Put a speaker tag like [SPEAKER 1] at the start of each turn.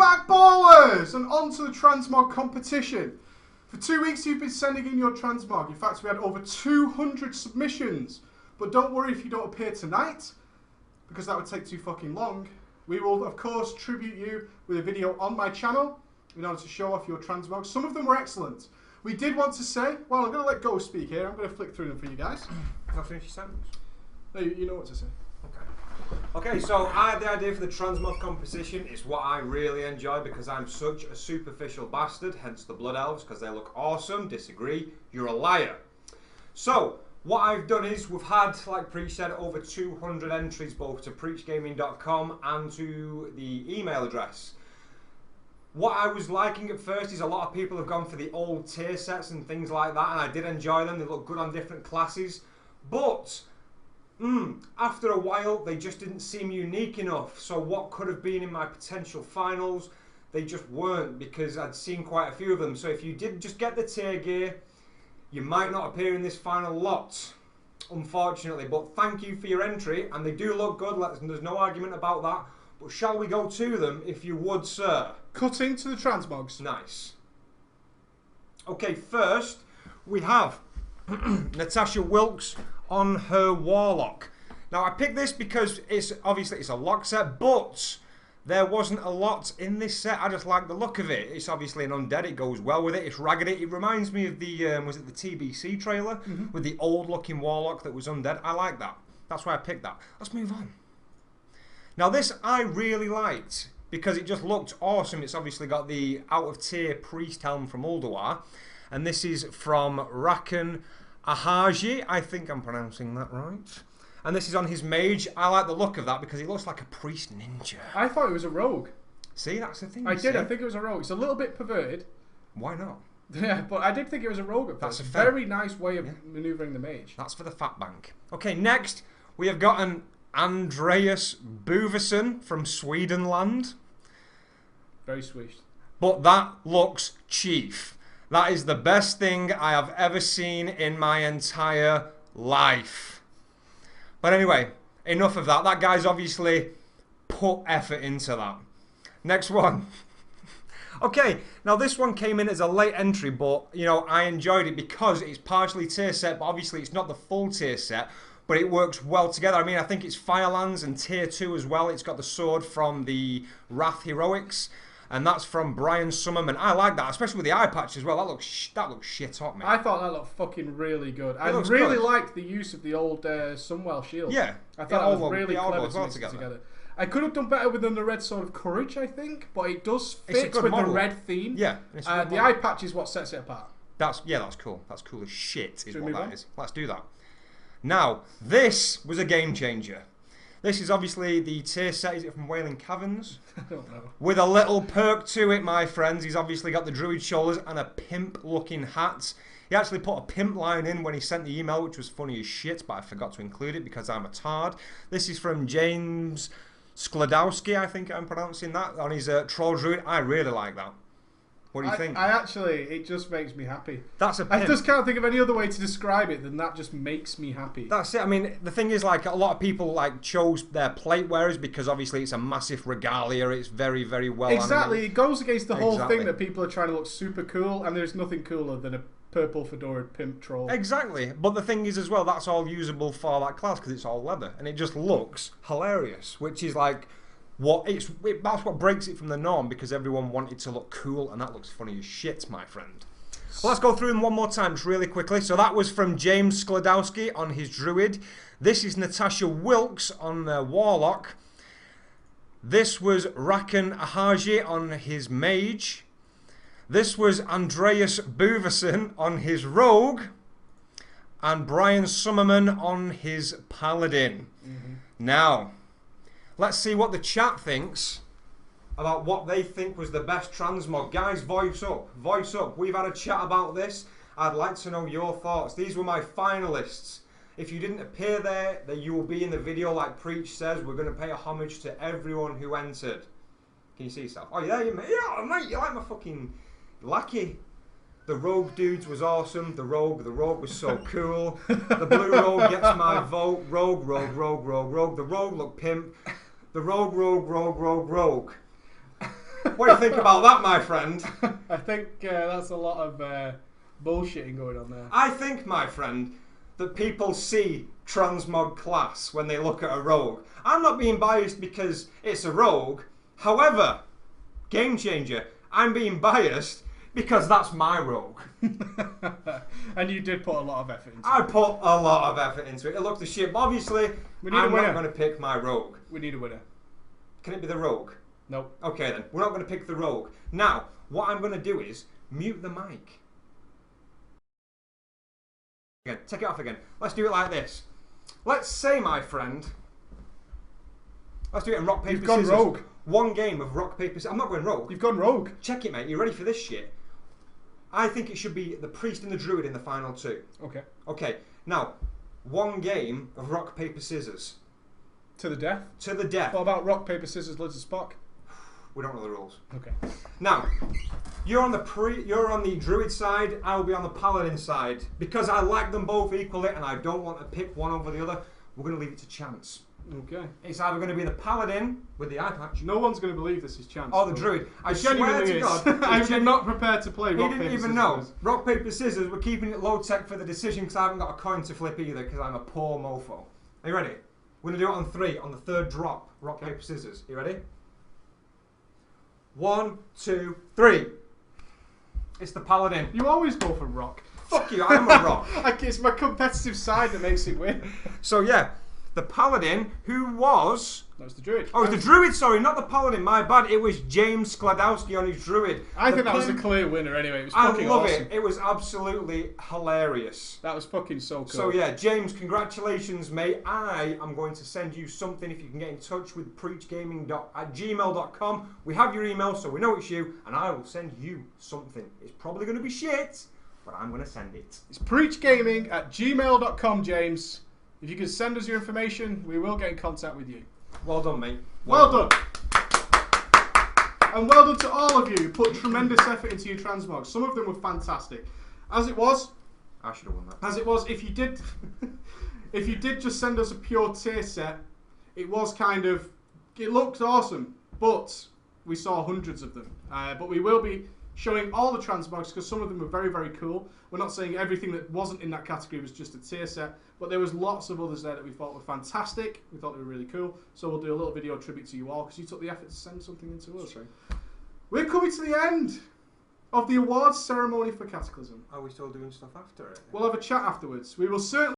[SPEAKER 1] back, ballers! And on to the Transmog competition. For 2 weeks, you've been sending in your Transmog. In fact, we had over 200 submissions. But don't worry if you don't appear tonight, because that would take too fucking long. We will, of course, tribute you with a video on my channel in order to show off your Transmog. Some of them were excellent. We did want to say, well, I'm going to let Go speak here. I'm going to flick through them for you guys.
[SPEAKER 2] I'll finish your sentence.
[SPEAKER 1] No, you know what to say.
[SPEAKER 2] Okay, so I had the idea for the Transmog competition. It's what I really enjoy because I'm such a superficial bastard, hence the Blood Elves, because they look awesome. Disagree, you're a liar. So, what I've done is we've had, like Preach said, over 200 entries both to preachgaming.com and to the email address. What I was liking at first is a lot of people have gone for the old tier sets and things like that, and I did enjoy them. They look good on different classes, but after a while they just didn't seem unique enough. So what could have been in my potential finals, they just weren't, because I'd seen quite a few of them. So if you did just get the tier gear, you might not appear in this final lot, unfortunately. But thank you for your entry, and they do look good. There's no argument about that. But shall we go to them, if you would, sir?
[SPEAKER 1] Cutting to the Transmogs.
[SPEAKER 2] Nice. Okay, first we have Natasha Wilkes on her Warlock. Now I picked this because it's obviously it's a lock set, but there wasn't a lot in this set. I just like the look of it. It's obviously an undead. It goes well with it. It's raggedy. It reminds me of the was it the TBC trailer with the old looking Warlock that was undead. I like that. That's why I picked that. Let's move on. Now this I really liked because it just looked awesome. It's obviously got the out of tier priest helm from Ulduar, and this is from Rakan Ahaji. I think I'm pronouncing that right. And this is on his mage. I like the look of that because he looks like a priest ninja.
[SPEAKER 1] I thought it was a rogue.
[SPEAKER 2] See, that's the thing.
[SPEAKER 1] I did. I think it was a rogue. It's a little bit perverted.
[SPEAKER 2] Why not?
[SPEAKER 1] Yeah, but I did think it was a rogue at first.
[SPEAKER 2] That's a
[SPEAKER 1] very nice way of manoeuvring the mage.
[SPEAKER 2] That's for the fat bank. Okay, next we have got an Andreas Buverson from Swedenland.
[SPEAKER 1] Very sweet.
[SPEAKER 2] But that looks chief. That is the best thing I have ever seen in my entire life. But anyway, enough of that. That guy's obviously put effort into that. Next one. Okay, now this one came in as a late entry, but you know, I enjoyed it because it's partially tier set, but obviously it's not the full tier set, but it works well together. I mean, I think it's Firelands and tier 2 as well. It's got the sword from the Wrath Heroics, and that's from Brian Summerman. I like that, especially with the eye patch as well. That looks shit hot, man.
[SPEAKER 1] I thought that looked fucking really good. I really liked the use of the old Sunwell shield.
[SPEAKER 2] Yeah.
[SPEAKER 1] I thought it was really clever to mix it together. I could have done better within the red Sword of Courage, I think, but it does fit with the red theme.
[SPEAKER 2] Yeah.
[SPEAKER 1] The eye patch is what sets it apart.
[SPEAKER 2] That's cool. That's cool as shit is what that is. Let's do that. Now, this was a game changer. This is obviously the tier set. Is it from Wailing Caverns?
[SPEAKER 1] I don't know.
[SPEAKER 2] With a little perk to it, my friends. He's obviously got the druid shoulders and a pimp-looking hat. He actually put a pimp line in when he sent the email, which was funny as shit, but I forgot to include it because I'm a tard. This is from James Sklodowski, I think I'm pronouncing that, on his troll druid. I really like that. What do you think?
[SPEAKER 1] It just makes me happy.
[SPEAKER 2] That's a pimp.
[SPEAKER 1] I just can't think of any other way to describe it than that just makes me happy.
[SPEAKER 2] That's it. I mean, the thing is, like, a lot of people like chose their plate wearers because obviously it's a massive regalia. It's very, very well
[SPEAKER 1] Exactly.
[SPEAKER 2] animated.
[SPEAKER 1] It goes against the whole thing that people are trying to look super cool, and there's nothing cooler than a purple fedora pimp troll.
[SPEAKER 2] Exactly. But the thing is as well, that's all usable for that class because it's all leather, and it just looks hilarious, which is like that's what breaks it from the norm because everyone wanted to look cool, and that looks funny as shit, my friend. Well, let's go through them one more time just really quickly. So that was from James Sklodowski on his druid. This is Natasha Wilkes on the Warlock. This was Rakan Ahaji on his mage. This was Andreas Buverson on his rogue, and Brian Summerman on his paladin. Now, let's see what the chat thinks about what they think was the best transmog. Guys, voice up. Voice up. We've had a chat about this. I'd like to know your thoughts. These were my finalists. If you didn't appear there, then you will be in the video like Preach says. We're going to pay a homage to everyone who entered. Can you see yourself? Oh, yeah, you mate. Yeah, mate, you like my fucking lackey. The rogue dudes was awesome. The rogue was so cool. The blue rogue gets my vote. Rogue. The rogue looked pimp. The rogue. What do you think about that, my friend?
[SPEAKER 1] I think that's a lot of bullshitting going on there.
[SPEAKER 2] I think, my friend, that people see Transmog class when they look at a rogue. I'm not being biased because it's a rogue. However, game changer, I'm being biased because that's my rogue.
[SPEAKER 1] And you did put a lot of effort into it.
[SPEAKER 2] I put a lot of effort into it. It looked a shit. But obviously, I'm not going to pick my rogue.
[SPEAKER 1] We need a winner.
[SPEAKER 2] Can it be the rogue?
[SPEAKER 1] Nope.
[SPEAKER 2] Okay then, we're not going to pick the rogue. Now, what I'm going to do is mute the mic. Again, take it off again. Let's do it like this. Let's say, my friend, let's do it in rock, paper, scissors.
[SPEAKER 1] You've gone rogue.
[SPEAKER 2] One game of rock, paper, scissors. I'm not going rogue.
[SPEAKER 1] You've gone rogue.
[SPEAKER 2] Check it, mate. You ready for this shit? I think it should be the priest and the druid in the final two.
[SPEAKER 1] Okay.
[SPEAKER 2] Okay, now, one game of rock, paper, scissors.
[SPEAKER 1] To the death?
[SPEAKER 2] To the death.
[SPEAKER 1] What about rock, paper, scissors, lizard, Spock?
[SPEAKER 2] We don't know the rules.
[SPEAKER 1] Okay.
[SPEAKER 2] Now, you're on the druid side, I'll be on the paladin side. Because I like them both equally and I don't want to pick one over the other, we're going to leave it to chance.
[SPEAKER 1] Okay.
[SPEAKER 2] It's either going to be the paladin with the eye patch.
[SPEAKER 1] No one's going to believe this is chance.
[SPEAKER 2] Or the druid. I swear to God.
[SPEAKER 1] I'm not prepared to play rock, paper,
[SPEAKER 2] He didn't even
[SPEAKER 1] scissors.
[SPEAKER 2] know. Rock, paper, scissors, we're keeping it low tech for the decision because I haven't got a coin to flip either because I'm a poor mofo. Are you ready? We're going to do it on 3, on the third drop. Rock, paper, scissors. You ready? 1, 2, 3. It's the paladin.
[SPEAKER 1] You always go for rock.
[SPEAKER 2] Fuck you, I am a rock.
[SPEAKER 1] It's my competitive side that makes it win.
[SPEAKER 2] So yeah, the paladin who was...
[SPEAKER 1] That was the druid.
[SPEAKER 2] Oh, it was the druid, sorry, not the paladin, my bad. It was James Skladowski on his druid.
[SPEAKER 1] I think that was the clear winner anyway. It was
[SPEAKER 2] I
[SPEAKER 1] fucking
[SPEAKER 2] love
[SPEAKER 1] awesome.
[SPEAKER 2] it. It was absolutely hilarious.
[SPEAKER 1] That was fucking so cool.
[SPEAKER 2] So yeah, James, congratulations, mate. I am going to send you something if you can get in touch with preachgaming@gmail.com. We have your email, so we know it's you, and I will send you something. It's probably going to be shit, but I'm going to send it.
[SPEAKER 1] It's preachgaming@gmail.com, James. If you can send us your information, we will get in contact with you.
[SPEAKER 2] Well done, mate.
[SPEAKER 1] Well done. And well done to all of you who put tremendous effort into your transmogs. Some of them were fantastic. As it was,
[SPEAKER 2] I should have won that.
[SPEAKER 1] As it was, if you did just send us a pure tier set, it was kind of, it looked awesome, but we saw hundreds of them. But we will be showing all the transmogs because some of them were very, very cool. We're not saying everything that wasn't in that category was just a tier set, but there was lots of others there that we thought were fantastic. We thought they were really cool. So we'll do a little video tribute to you all because you took the effort to send something into us.
[SPEAKER 2] True.
[SPEAKER 1] We're coming to the end of the awards ceremony for Cataclysm.
[SPEAKER 2] Are we still doing stuff after it?
[SPEAKER 1] We'll have a chat afterwards. We will certainly